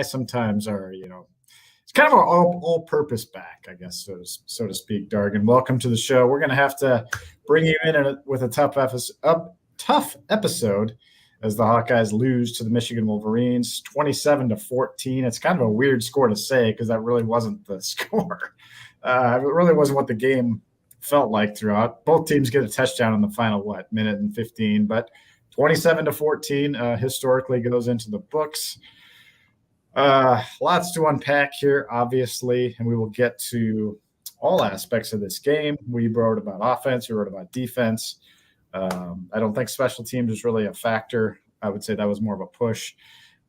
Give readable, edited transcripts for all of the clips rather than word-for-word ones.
sometimes are, it's kind of an all-purpose back, I guess, so to speak. Dargan, welcome to the show. We're going to have to bring you in with a tough episode as the Hawkeyes lose to the Michigan Wolverines, 27-14. It's kind of a weird score to say because that really wasn't the score. It really wasn't what the game felt like throughout. Both teams get a touchdown in the final, minute and 15, but 27-14 historically goes into the books. Lots to unpack here, obviously, and we will get to all aspects of this game. We wrote about offense, we wrote about defense. I don't think special teams is really a factor. I would say that was more of a push.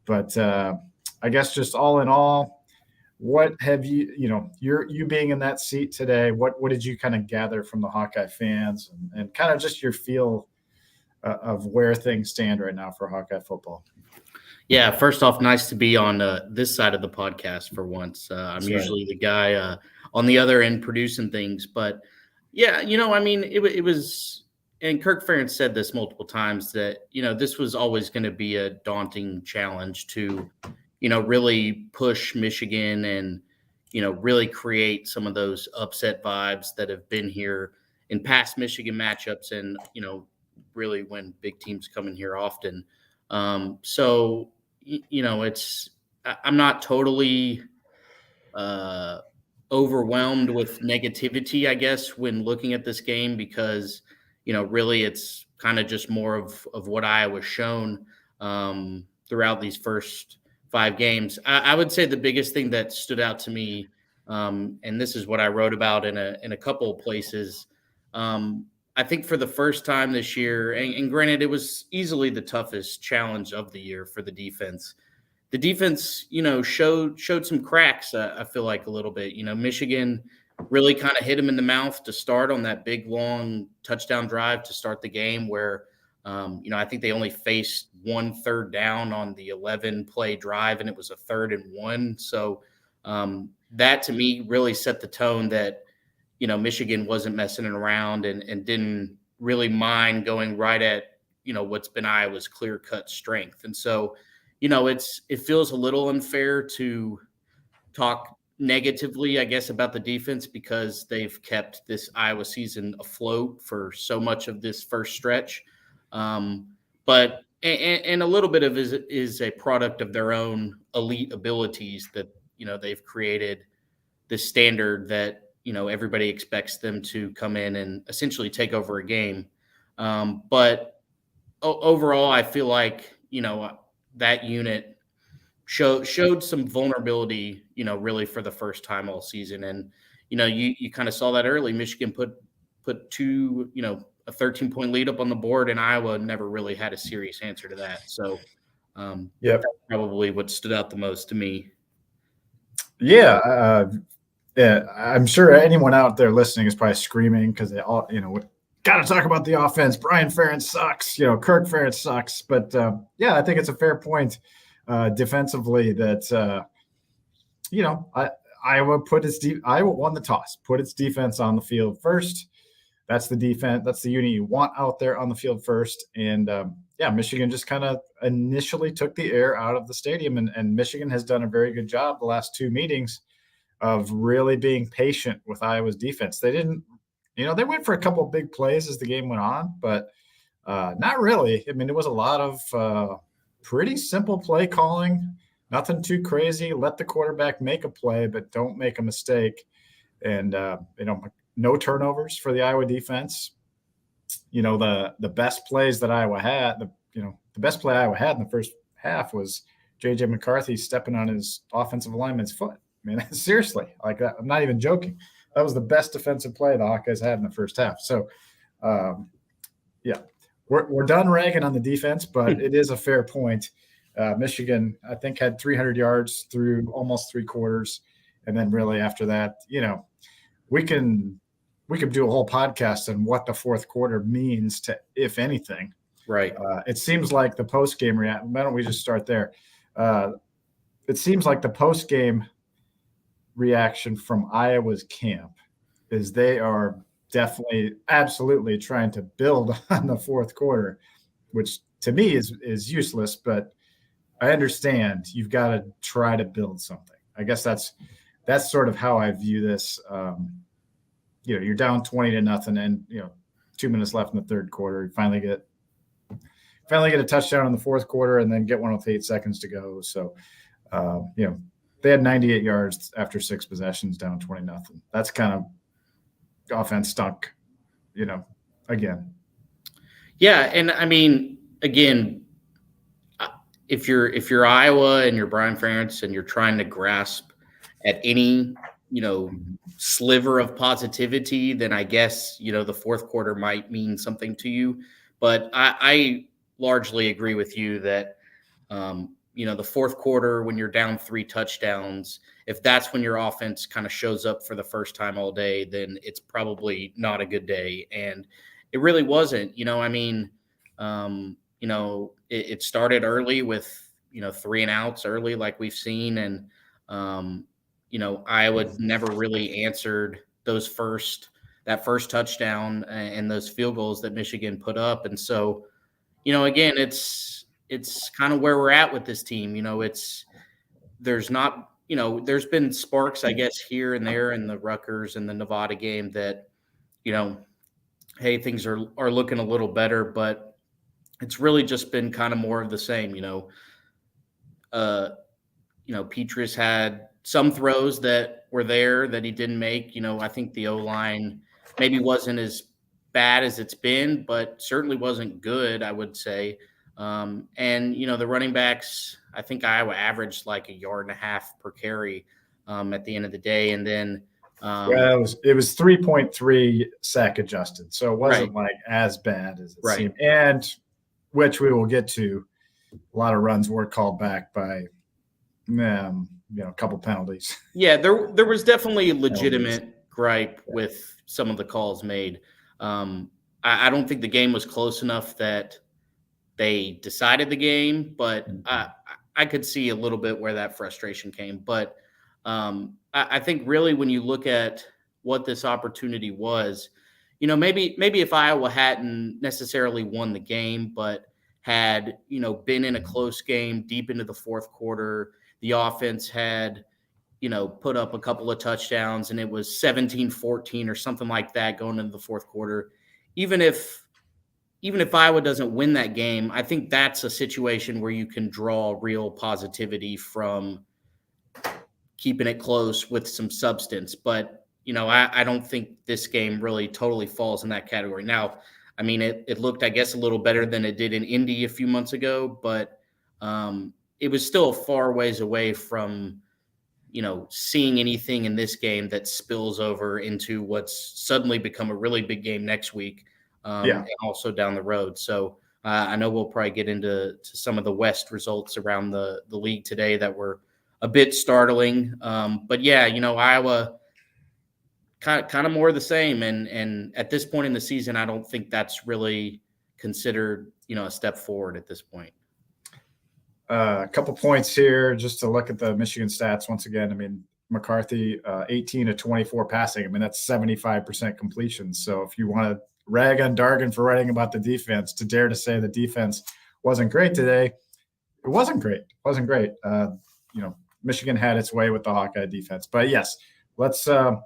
But I guess just all in all, what have you being in that seat today, what did you kind of gather from the Hawkeye fans and kind of just your feel of where things stand right now for Hawkeye football? Yeah, first off, nice to be on this side of the podcast for once. I'm usually the guy on the other end producing things. But, yeah, it was – and Kirk Ferentz said this multiple times that, this was always going to be a daunting challenge to, really push Michigan and, really create some of those upset vibes that have been here in past Michigan matchups and, really when big teams come in here often. So – I'm not totally overwhelmed with negativity, I guess, when looking at this game because, really it's kind of just more of what I was shown throughout these first 5 games. I would say the biggest thing that stood out to me, and this is what I wrote about in a couple of places, I think for the first time this year, and granted, it was easily the toughest challenge of the year for the defense. The defense, showed some cracks, I feel like a little bit. Michigan really kind of hit them in the mouth to start on that big, long touchdown drive to start the game where, I think they only faced 1 third down on the 11-play drive, and it was a 3rd and 1. So that, to me, really set the tone that, Michigan wasn't messing around and didn't really mind going right at, what's been Iowa's clear-cut strength. And so, it feels a little unfair to talk negatively, I guess, about the defense because they've kept this Iowa season afloat for so much of this first stretch. But a little bit of it is a product of their own elite abilities that, they've created this standard that, everybody expects them to come in and essentially take over a game. But overall, I feel like, that unit showed some vulnerability, really for the first time all season. And, you kind of saw that early. Michigan put 2, a 13-point lead up on the board, and Iowa never really had a serious answer to that. So that's probably what stood out the most to me. Yeah. I'm sure anyone out there listening is probably screaming because they all, got to talk about the offense. Brian Ferentz sucks. Kirk Ferentz sucks. But, I think it's a fair point defensively that, Iowa won the toss, put its defense on the field first. That's the defense. That's the unit you want out there on the field first. And, Michigan just kind of initially took the air out of the stadium. And Michigan has done a very good job the last 2 meetings of really being patient with Iowa's defense. They didn't, they went for a couple of big plays as the game went on, but not really. I mean, it was a lot of pretty simple play calling, nothing too crazy. Let the quarterback make a play, but don't make a mistake. And, no turnovers for the Iowa defense. The best plays that Iowa had, the best play Iowa had in the first half was J.J. McCarthy stepping on his offensive lineman's foot. I mean, seriously, like that. I'm not even joking. That was the best defensive play the Hawkeyes had in the first half. So, we're done ragging on the defense, but it is a fair point. Michigan, I think, had 300 yards through almost 3 quarters. And then really after that, we can do a whole podcast on what the fourth quarter means to, if anything. Right. It seems like the post-game reaction. Why don't we just start there? It seems like the post-game reaction from Iowa's camp is they are definitely, absolutely trying to build on the fourth quarter, which to me is useless. But I understand you've got to try to build something. I guess that's sort of how I view this. You're down 20-0, and 2 minutes left in the third quarter. You finally get a touchdown in the fourth quarter, and then get one with 8 seconds to go. So, they had 98 yards after 6 possessions, down 20-0. That's kind of offense stunk, again. Yeah, and I mean, again, if you're Iowa and you're Brian Ferentz and you're trying to grasp at any sliver of positivity, then I guess the fourth quarter might mean something to you. But I largely agree with you that the fourth quarter, when you're down 3 touchdowns, if that's when your offense kind of shows up for the first time all day, then it's probably not a good day. And it really wasn't. It started early with 3 and outs early, like we've seen, and Iowa never really answered that first touchdown and those field goals that Michigan put up. And so, again, it's kind of where we're at with this team. There's been sparks, I guess, here and there in the Rutgers and the Nevada game that, hey, things are looking a little better, but it's really just been kind of more of the same. Petras had some throws that were there that he didn't make. I think the O-line maybe wasn't as bad as it's been, but certainly wasn't good, I would say. And the running backs, I think Iowa averaged like 1.5 yards per carry at the end of the day. And then it was 3.3 sack adjusted. So it wasn't like as bad as it seemed. And which we will get to, a lot of runs were called back by a couple penalties. Yeah, there was definitely a legitimate gripe with some of the calls made. I don't think the game was close enough that they decided the game, but I could see a little bit where that frustration came. But I think really when you look at what this opportunity was, maybe if Iowa hadn't necessarily won the game, but had, been in a close game deep into the fourth quarter, the offense had, put up a couple of touchdowns and it was 17-14 or something like that going into the fourth quarter. Even if Iowa doesn't win that game, I think that's a situation where you can draw real positivity from keeping it close with some substance. But, I don't think this game really totally falls in that category. Now, I mean, it looked, I guess, a little better than it did in Indy a few months ago, but it was still a far ways away from, seeing anything in this game that spills over into what's suddenly become a really big game next week. And also down the road. So I know we'll probably get into some of the West results around the league today that were a bit startling. But yeah, Iowa kind of more of the same. And at this point in the season, I don't think that's really considered, a step forward at this point. A couple points here just to look at the Michigan stats once again. I mean, McCarthy, 18-24 passing. I mean, that's 75% completion. So if you want to rag on Dargan for writing about the defense, to dare to say the defense wasn't great today, it wasn't great. It wasn't great. Michigan had its way with the Hawkeye defense. But yes, let's I'm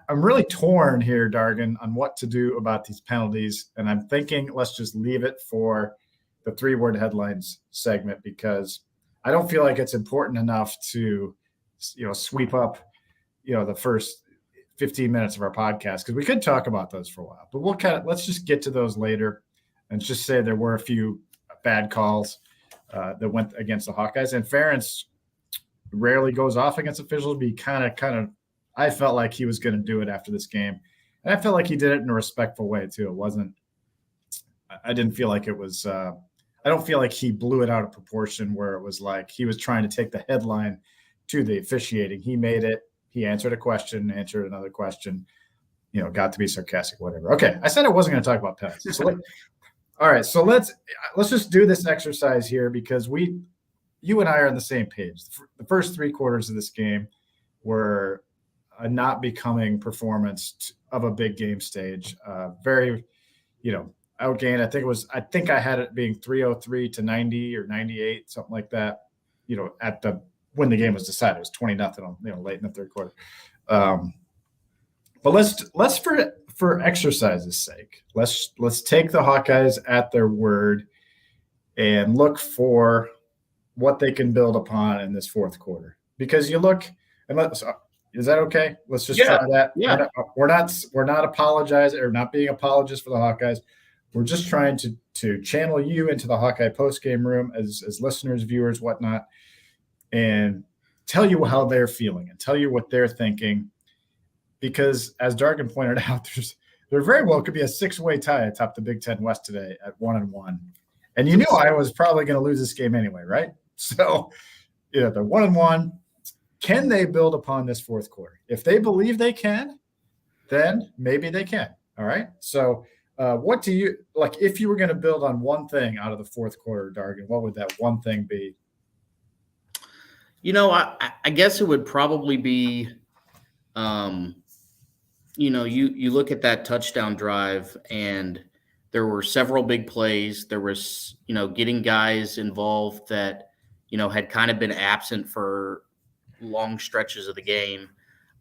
really torn here, Dargan, on what to do about these penalties. And I'm thinking let's just leave it for the 3-word headlines segment, because I don't feel like it's important enough to, sweep up, the first 15 minutes of our podcast, because we could talk about those for a while, but let's just get to those later and just say there were a few bad calls that went against the Hawkeyes. And Ferentz rarely goes off against officials, but he kind of, I felt like he was going to do it after this game. And I felt like he did it in a respectful way too. I didn't feel like it was, I don't feel like he blew it out of proportion where it was like he was trying to take the headline to the officiating. He made it. He answered a question, answered another question, got to be sarcastic, whatever. Okay. I said I wasn't going to talk about penalties. All right. So let's just do this exercise here, because you and I are on the same page. The first 3 quarters of this game were a not becoming performance of a big game stage. Very, outgained. I think I had it being 303 to 90 or 98, something like that. When the game was decided, it was 20-0, late in the third quarter. But let's for exercise's sake, let's take the Hawkeyes at their word and look for what they can build upon in this fourth quarter. Because you look and is that okay? Let's just try that. Yeah. We're not apologizing or not being apologists for the Hawkeyes. We're just trying to channel you into the Hawkeye postgame room as listeners, viewers, whatnot, and tell you how they're feeling and tell you what they're thinking. Because as Dargan pointed out, there very well could be a 6-way tie atop the Big Ten West today at 1-1. And you knew Iowa was probably going to lose this game anyway, right? So, they're 1-1. Can they build upon this fourth quarter? If they believe they can, then maybe they can. All right. So, what do you like? If you were going to build on one thing out of the fourth quarter, Dargan, what would that one thing be? I guess it would probably be, you look at that touchdown drive and there were several big plays. There was, getting guys involved that, had kind of been absent for long stretches of the game.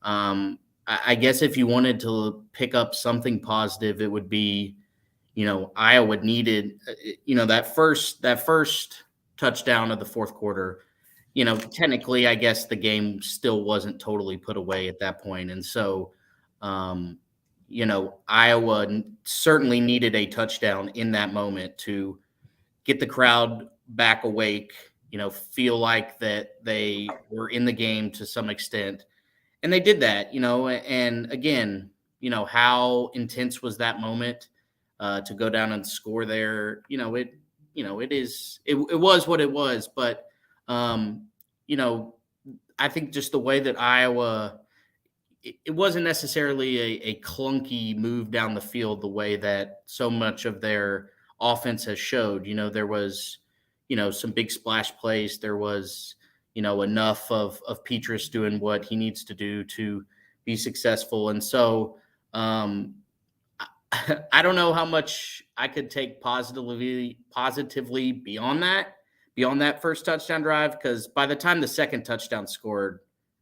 I guess if you wanted to pick up something positive, it would be, Iowa needed, that first touchdown of the fourth quarter. Technically, I guess the game still wasn't totally put away at that point. And so, Iowa certainly needed a touchdown in that moment to get the crowd back awake, feel like that they were in the game to some extent. And they did that, and again, how intense was that moment to go down and score there? It was what it was, but I think just the way that Iowa, it wasn't necessarily a clunky move down the field the way that so much of their offense has showed. There was, some big splash plays. There was, enough of Petras doing what he needs to do to be successful. And so I don't know how much I could take positively beyond that first touchdown drive, because by the time the second touchdown scored,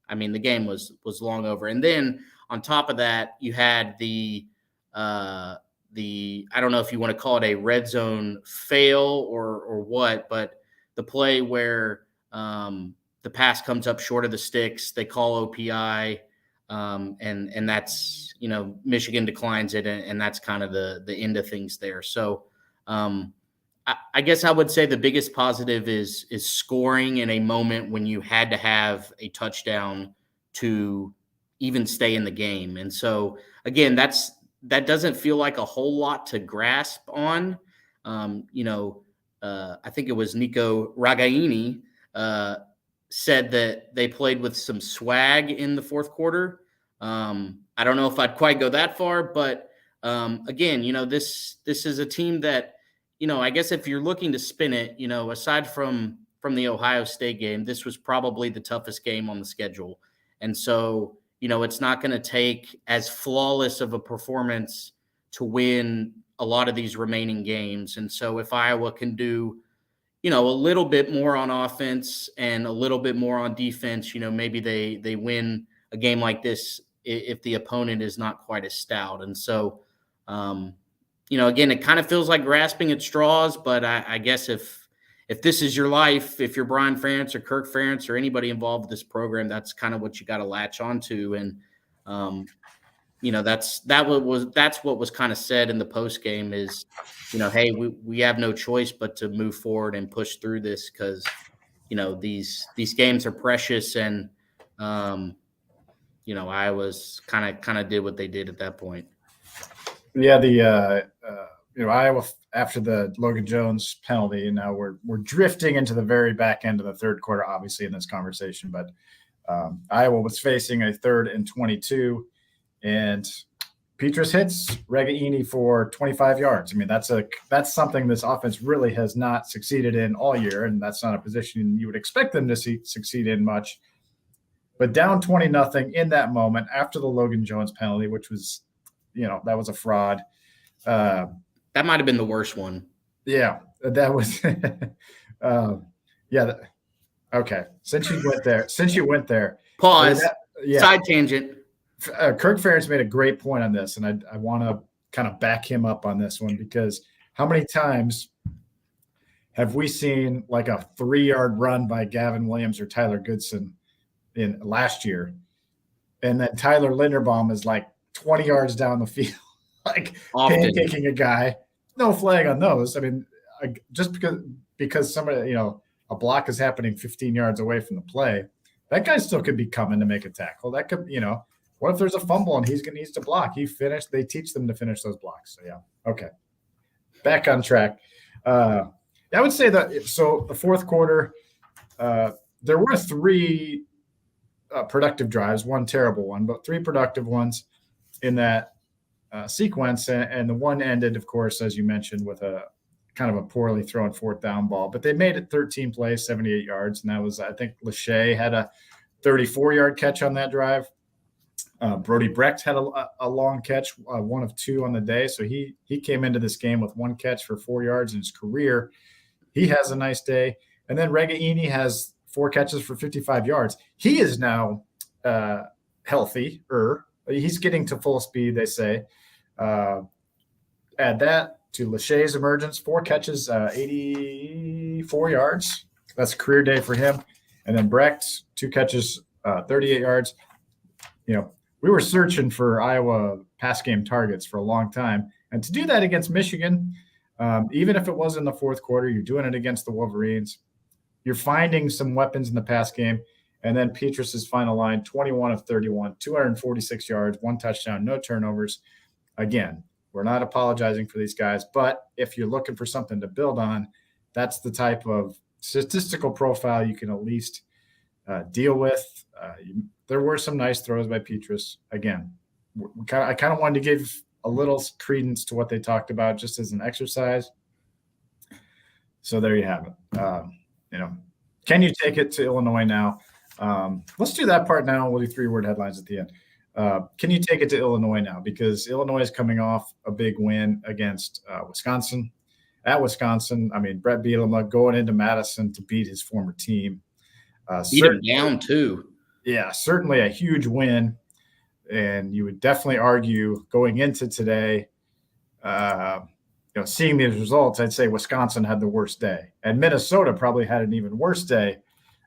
I mean, the game was long over. And then on top of that, you had the I don't know if you want to call it a red zone fail or what, but the play where the pass comes up short of the sticks, they call OPI, and that's, Michigan declines it, and that's kind of the end of things there. So I guess I would say the biggest positive is scoring in a moment when you had to have a touchdown to even stay in the game. And so, again, that doesn't feel like a whole lot to grasp on. I think it was Nico Ragaini said that they played with some swag in the fourth quarter. I don't know if I'd quite go that far, but again, this is a team that, I guess if you're looking to spin it, aside from the Ohio State game, this was probably the toughest game on the schedule. And so, it's not going to take as flawless of a performance to win a lot of these remaining games. And so if Iowa can do, a little bit more on offense and a little bit more on defense, maybe they win a game like this if the opponent is not quite as stout. And so, again, it kind of feels like grasping at straws, but I guess if this is your life, if you're Brian Ferentz or Kirk Ferentz or anybody involved with this program, that's kind of what you got to latch onto. And, that's what was kind of said in the post game is, hey, we have no choice but to move forward and push through this because, these games are precious. And, Iowa's kind of did what they did at that point. Yeah, Iowa after the Logan Jones penalty, and now we're drifting into the very back end of the third quarter, obviously in this conversation. But Iowa was facing a 3rd and 22, and Petras hits Regaini for 25 yards. I mean, that's something this offense really has not succeeded in all year, and that's not a position you would expect them to succeed in much. But down 20-0 in that moment after the Logan Jones penalty, which was, that was a fraud. That might have been the worst one. Yeah, that was. Yeah. Okay. Since you went there, Pause. yeah. Side tangent. Kirk Ferentz made a great point on this, and I want to kind of back him up on this one, because how many times have we seen like a 3-yard run by Gavin Williams or Tyler Goodson in last year, and then Tyler Linderbaum is like 20 yards down the field, like pancaking a guy? No flag on those. I mean, just because somebody, a block is happening 15 yards away from the play, that guy still could be coming to make a tackle. That could, what if there's a fumble and needs to block? They teach them to finish those blocks. So yeah. Okay. Back on track. I would say that, so the fourth quarter, there were 3 productive drives, 1 terrible one, but 3 productive ones in that sequence. And the one ended, of course, as you mentioned, with a kind of a poorly thrown 4th down ball, but they made it 13 plays, 78 yards. And that was, I think Lachey had a 34-yard catch on that drive. Brody Brecht had a long catch, 1 of 2 on the day. So he came into this game with 1 catch for 4 yards in his career. He has a nice day. And then Regaini has 4 catches for 55 yards. He is now healthy. He's getting to full speed, they say. Add that to Lachey's emergence, 4 catches, 84 yards. That's a career day for him. And then Brecht, 2 catches, 38 yards. We were searching for Iowa pass game targets for a long time. And to do that against Michigan, even if it was in the fourth quarter, you're doing it against the Wolverines. You're finding some weapons in the pass game. And then Petras' final line, 21 of 31, 246 yards, 1 touchdown, no turnovers. Again, we're not apologizing for these guys, but if you're looking for something to build on, that's the type of statistical profile you can at least deal with. There were some nice throws by Petras. Again, I kind of wanted to give a little credence to what they talked about just as an exercise. So there you have it. Can you take it to Illinois now? Let's do that part now. We'll do 3-word headlines at the end. Can you take it to Illinois now? Because Illinois is coming off a big win against Wisconsin. At Wisconsin, I mean, Brett Bielema going into Madison to beat his former team. Beat him down too. Yeah, certainly a huge win. And you would definitely argue going into today, seeing these results, I'd say Wisconsin had the worst day. And Minnesota probably had an even worse day,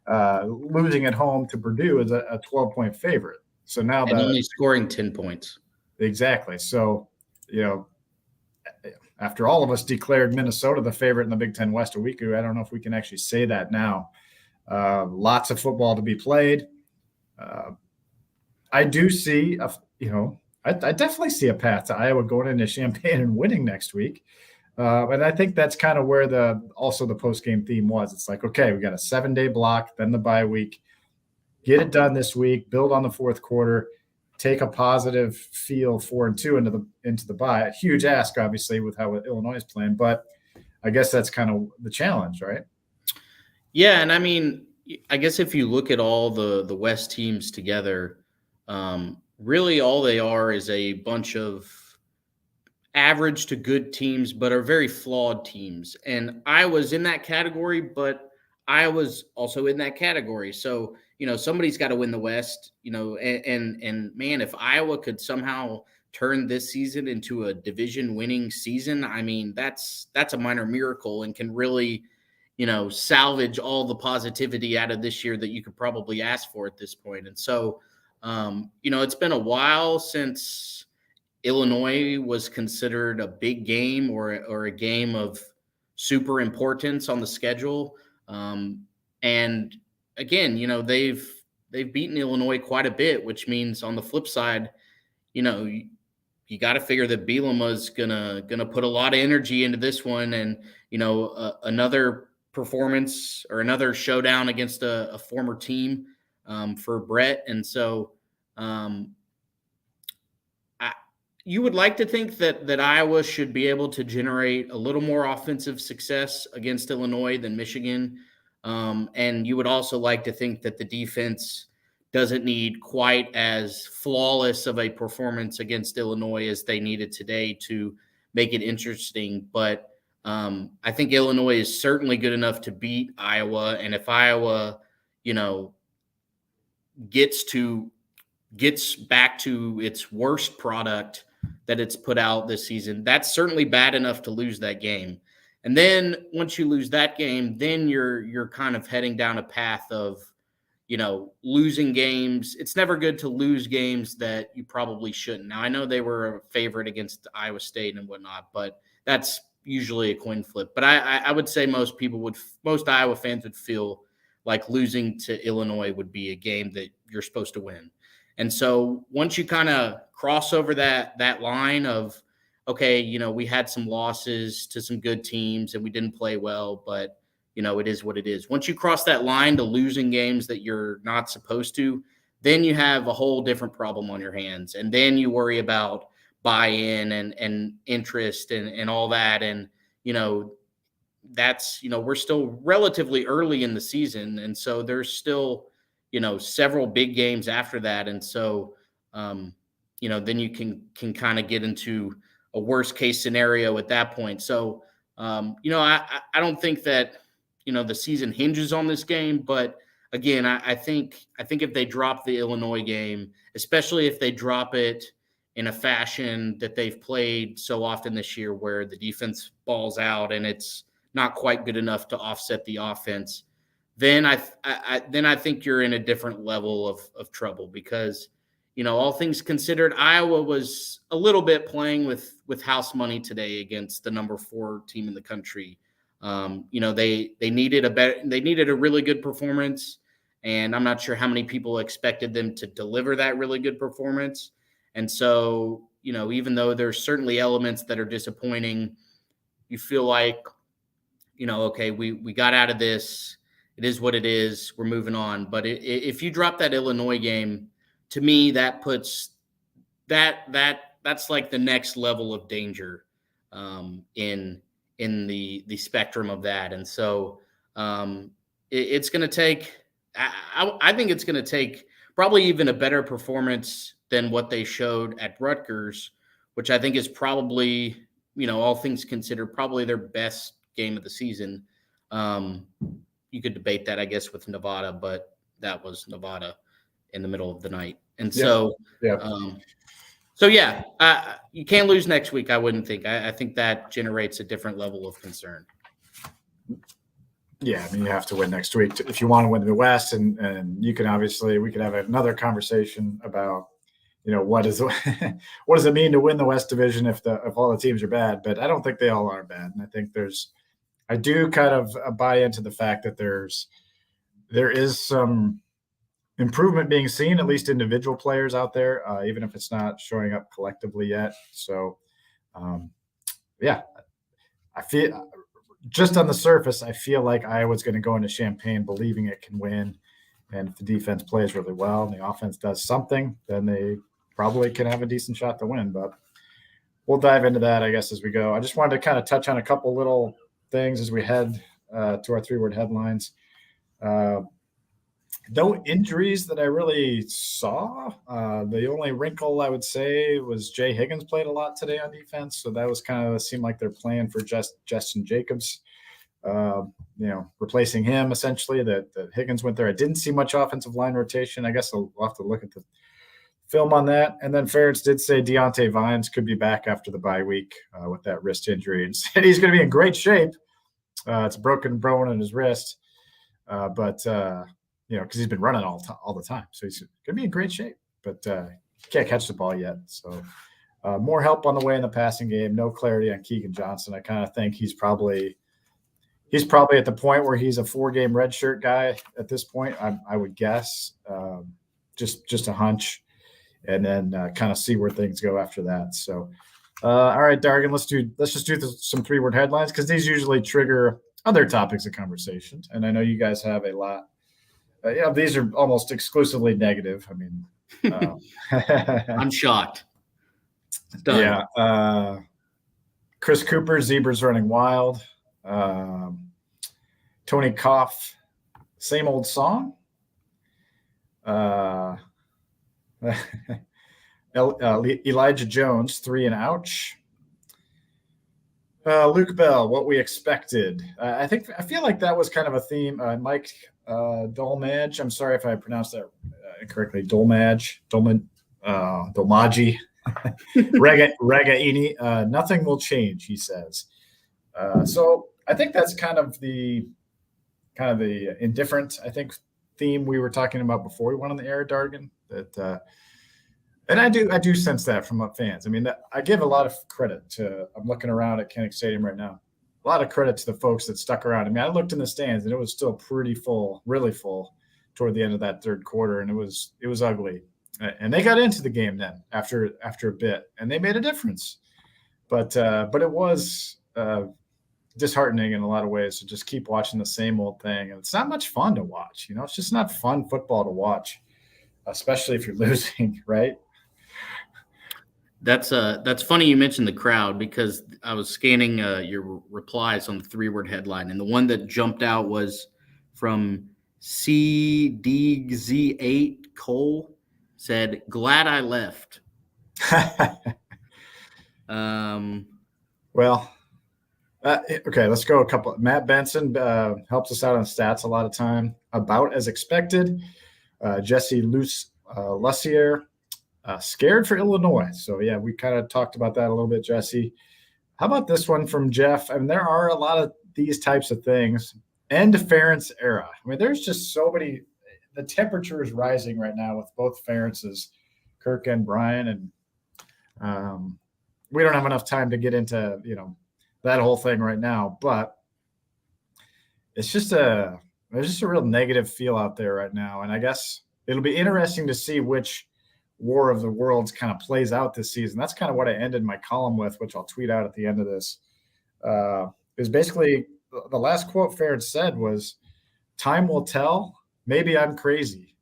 losing at home to Purdue as a 12-point favorite. So now only scoring 10 points. Exactly. So, after all of us declared Minnesota the favorite in the Big Ten West a week ago, I don't know if we can actually say that now. Lots of football to be played. I do see, I definitely see a path to Iowa going into Champaign and winning next week. And I think that's kind of where also the post-game theme was. It's like, okay, we got a 7-day block, then the bye week. Get it done this week, build on the fourth quarter, take a positive feel 4-2 into the bye. A huge ask, obviously, with how Illinois is playing, but I guess that's kind of the challenge, right? Yeah, and I mean, I guess if you look at all the West teams together, really all they are is a bunch of average to good teams, but are very flawed teams. And Iowa's in that category, but Iowa's also in that category. So, somebody's got to win the West, and man, if Iowa could somehow turn this season into a division winning season, I mean, that's a minor miracle and can really, salvage all the positivity out of this year that you could probably ask for at this point. And so, it's been a while since Illinois was considered a big game or a game of super importance on the schedule. And again, they've beaten Illinois quite a bit, which means on the flip side, you got to figure that Bielema's gonna put a lot of energy into this one, and another performance or another showdown against a former team for Brett. And so you would like to think that Iowa should be able to generate a little more offensive success against Illinois than Michigan. And you would also like to think that the defense doesn't need quite as flawless of a performance against Illinois as they needed today to make it interesting. But I think Illinois is certainly good enough to beat Iowa. And if Iowa, gets back to its worst product that it's put out this season, that's certainly bad enough to lose that game. And then once you lose that game, then you're kind of heading down a path of, losing games. It's never good to lose games that you probably shouldn't. Now, I know they were a favorite against Iowa State and whatnot, but that's usually a coin flip. But I would say most Iowa fans would feel like losing to Illinois would be a game that you're supposed to win. And so once you kind of cross over that line of, okay, we had some losses to some good teams and we didn't play well, but, it is what it is. Once you cross that line to losing games that you're not supposed to, then you have a whole different problem on your hands. And then you worry about buy-in and interest and all that. And, that's, we're still relatively early in the season. And so there's still, several big games after that. And so, then you can kind of get into a worst case scenario at that point. So, I don't think that, the season hinges on this game, but again, I think if they drop the Illinois game, especially if they drop it in a fashion that they've played so often this year, where the defense balls out and it's not quite good enough to offset the offense, then I think you're in a different level of trouble, because, all things considered, Iowa was a little bit playing with house money today against the number 4 team in the country. They needed a really good performance, and I'm not sure how many people expected them to deliver that really good performance. And so, even though there's certainly elements that are disappointing, you feel like, okay, we got out of this. It is what it is. We're moving on. But if you drop that Illinois game, to me, that puts that's like the next level of danger in the spectrum of that. And so it's going to take, I think it's going to take probably even a better performance than what they showed at Rutgers, which I think is probably, all things considered, probably their best game of the season. You could debate that, I guess, with Nevada, but that was Nevada in the middle of the night. And so, you can't lose next week, I wouldn't think. I think that generates a different level of concern. Yeah, I mean, you have to win next week if you want to win the West, and you can obviously, we could have another conversation about, what does it mean to win the West Division if all the teams are bad? But I don't think they all are bad, and I think I do kind of buy into the fact that there is some improvement being seen, at least individual players out there, even if it's not showing up collectively yet. So, I feel, just on the surface, I feel like Iowa's going to go into Champaign believing it can win. And if the defense plays really well and the offense does something, then they probably can have a decent shot to win. But we'll dive into that, I guess, as we go. I just wanted to kind of touch on a couple little things as we head to our 3-word headlines. No injuries that I really saw. The only wrinkle I would say was Jay Higgins played a lot today on defense. So that was kind of seemed like their plan for Justin Jacobs, replacing him essentially, that Higgins went there. I didn't see much offensive line rotation. I guess I'll have to look at the film on that. And then Ferentz did say Deontay Vines could be back after the bye week with that wrist injury, and said he's going to be in great shape. It's a broken bone in his wrist. Because he's been running all the time. So he's going to be in great shape, but he can't catch the ball yet. So more help on the way in the passing game. No clarity on Keegan Johnson. I kind of think he's probably at the point where he's a 4-game redshirt guy at this point, I would guess. Just a hunch, and then kind of see where things go after that. So, all right, Dargan, let's just do some 3-word headlines, because these usually trigger other topics of conversation. And I know you guys have a lot. These are almost exclusively negative. I mean, I'm shocked. Done. Yeah. Chris Cooper, Zebras running wild. Tony Koff, same old song. Elijah Jones, 3 and ouch. Luke Bell, what we expected. I feel like that was kind of a theme. Mike Dolmage. I'm sorry if I pronounced that incorrectly. Dolmage. Dolmagi. Regaini. Nothing will change, he says. So I think that's kind of the indifferent, I think, theme we were talking about before we went on the air, Dargan. And I do sense that from fans. I mean, I give a lot of credit to. I'm looking around at Kinnick Stadium right now. A lot of credit to the folks that stuck around. I mean, I looked in the stands and it was still pretty full, really full, toward the end of that third quarter, and it was ugly. And they got into the game then after a bit, and they made a difference. But it was disheartening in a lot of ways to just keep watching the same old thing, and it's not much fun to watch. It's just not fun football to watch, especially if you're losing, right? That's funny you mentioned the crowd, because I was scanning your replies on the 3-word headline, and the one that jumped out was from CDZ8 Cole. Said, "Glad I left." Well, okay, let's go a couple. Matt Benson helps us out on stats a lot of time. About as expected. Jesse Lussier, scared for Illinois. So, yeah, we kind of talked about that a little bit, Jesse. How about this one from Jeff? I mean, there are a lot of these types of things. End Ferentz era. I mean, there's just so many. The temperature is rising right now with both Ferentzes, Kirk and Brian, and we don't have enough time to get into that whole thing right now. But there's just a real negative feel out there right now, and I guess it'll be interesting to see which War of the Worlds kind of plays out this season. That's kind of what I ended my column with, which I'll tweet out at the end of this. Is basically the last quote Ferentz said was, "Time will tell. Maybe I'm crazy."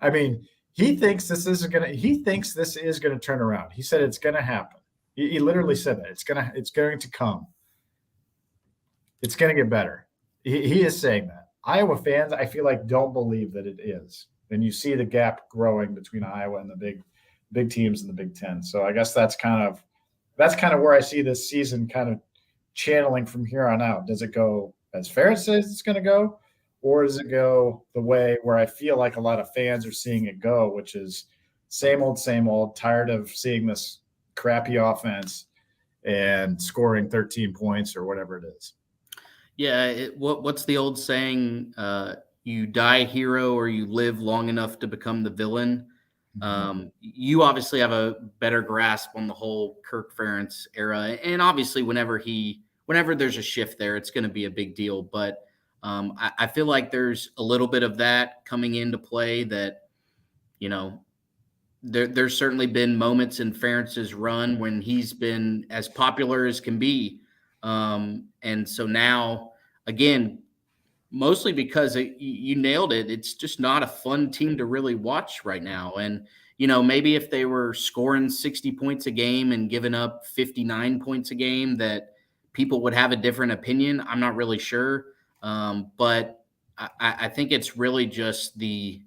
I mean, he thinks this is going to turn around. He said it's going to happen. He literally said that it's going to come. It's going to get better. He is saying that. Iowa fans, I feel like, don't believe that it is. And you see the gap growing between Iowa and the big teams in the Big Ten. So I guess that's kind of where I see this season kind of channeling from here on out. Does it go as Ferentz says it's going to go? Or does it go the way where I feel like a lot of fans are seeing it go, which is same old, tired of seeing this crappy offense and scoring 13 points or whatever it is? Yeah, what's the old saying? You die a hero or you live long enough to become the villain. You obviously have a better grasp on the whole Kirk Ferentz era. And obviously whenever there's a shift there, it's going to be a big deal. But I feel like there's a little bit of that coming into play that, there's certainly been moments in Ferentz's run when he's been as popular as can be. And so now, again, mostly because you nailed it, it's just not a fun team to really watch right now. And, maybe if they were scoring 60 points a game and giving up 59 points a game, that people would have a different opinion. I'm not really sure. But I think it's really just the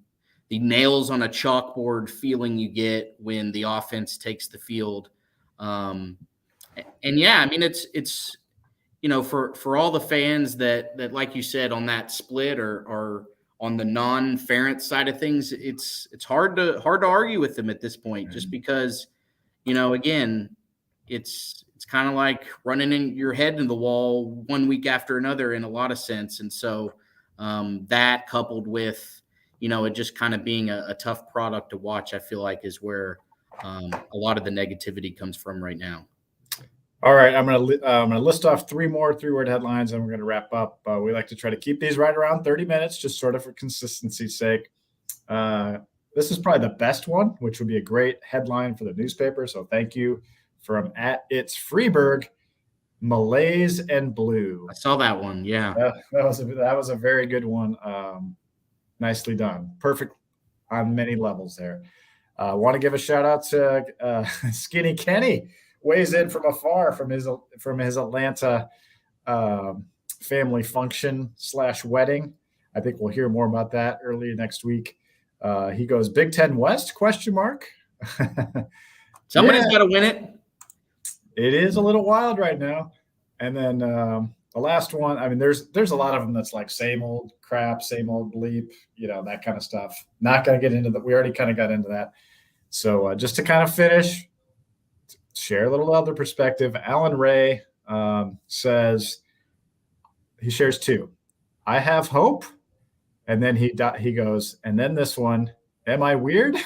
nails on a chalkboard feeling you get when the offense takes the field. And yeah, I mean, it's for all the fans that like you said on that split or on the non-Ferentz side of things, it's hard to argue with them at this point, just because, again, it's kind of like running in your head in the wall one week after another in a lot of sense. And so that coupled with, it just kind of being a tough product to watch, I feel like is where a lot of the negativity comes from right now. All right. I'm going to list off 3 more 3-word headlines and we're going to wrap up. We like to try to keep these right around 30 minutes, just sort of for consistency's sake. This is probably the best one, which would be a great headline for the newspaper. So thank you. From @It'sFreeburg, Malaise and Blue. I saw that one. Yeah, that was a very good one. Nicely done. Perfect on many levels there. Want to give a shout out to Skinny Kenny. Weighs in from afar from his Atlanta family function / wedding. I think we'll hear more about that early next week. He goes Big Ten West ? Somebody's got to win it. It is a little wild right now. And then the last one, I mean, there's a lot of them that's like same old crap, same old bleep, that kind of stuff. Not going to get into that. We already kind of got into that. So just to kind of finish, share a little other perspective. Alan Ray says, he shares two. I have hope. And then he goes, and then this one, am I weird?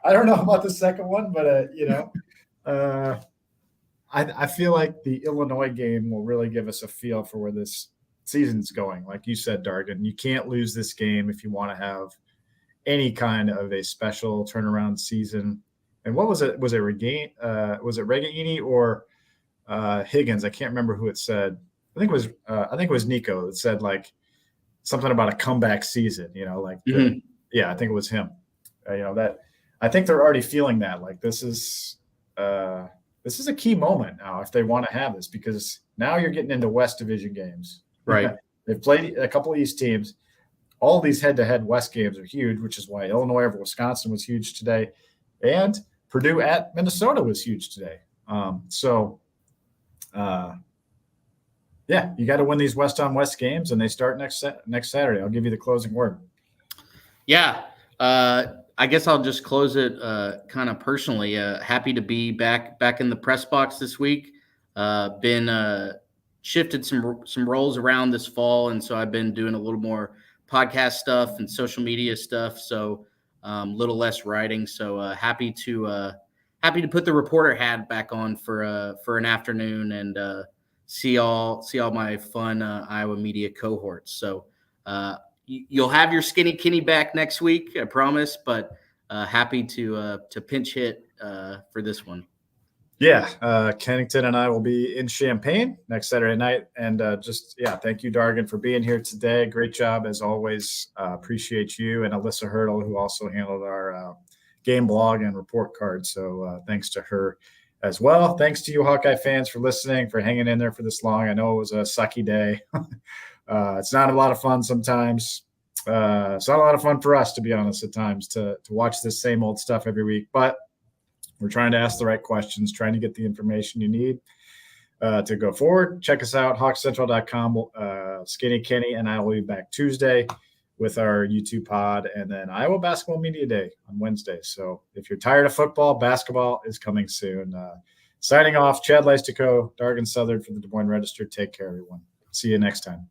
I don't know about the second one, but I feel like the Illinois game will really give us a feel for where this season's going. Like you said, Dargan, you can't lose this game if you want to have any kind of a special turnaround season. And what was it? Was it Regaini or Higgins? I can't remember who it said. I think it was Nico that said like something about a comeback season. Yeah, I think it was him. That I think they're already feeling that. Like this is a key moment now if they want to have this, because now you're getting into West Division games. Right. They've played a couple of East teams. All these head-to-head West games are huge, which is why Illinois over Wisconsin was huge today. And Purdue at Minnesota was huge today. You got to win these West-on-West games, and they start next Saturday. I'll give you the closing word. Yeah. I guess I'll just close it kind of personally. Happy to be back in the press box this week. Been shifted some roles around this fall, and so I've been doing a little more podcast stuff and social media stuff. So a little less writing. So happy to put the reporter hat back on for an afternoon and see all my fun Iowa media cohorts. So you'll have your Skinny Kenny back next week, I promise. But happy to pinch hit for this one. Yeah, Kennington and I will be in Champaign next Saturday night. And thank you, Dargan, for being here today. Great job, as always. Appreciate you and Alyssa Hurdle, who also handled our game blog and report card. So thanks to her as well. Thanks to you, Hawkeye fans, for listening, for hanging in there for this long. I know it was a sucky day. It's not a lot of fun sometimes. It's not a lot of fun for us, to be honest, at times to watch this same old stuff every week. But we're trying to ask the right questions, trying to get the information you need to go forward. Check us out, hawkcentral.com. Skinny Kenny and I will be back Tuesday with our YouTube pod, and then Iowa Basketball Media Day on Wednesday. So if you're tired of football, basketball is coming soon. Signing off, Chad Leistikow, Dargan Southard for the Des Moines Register. Take care, everyone. See you next time.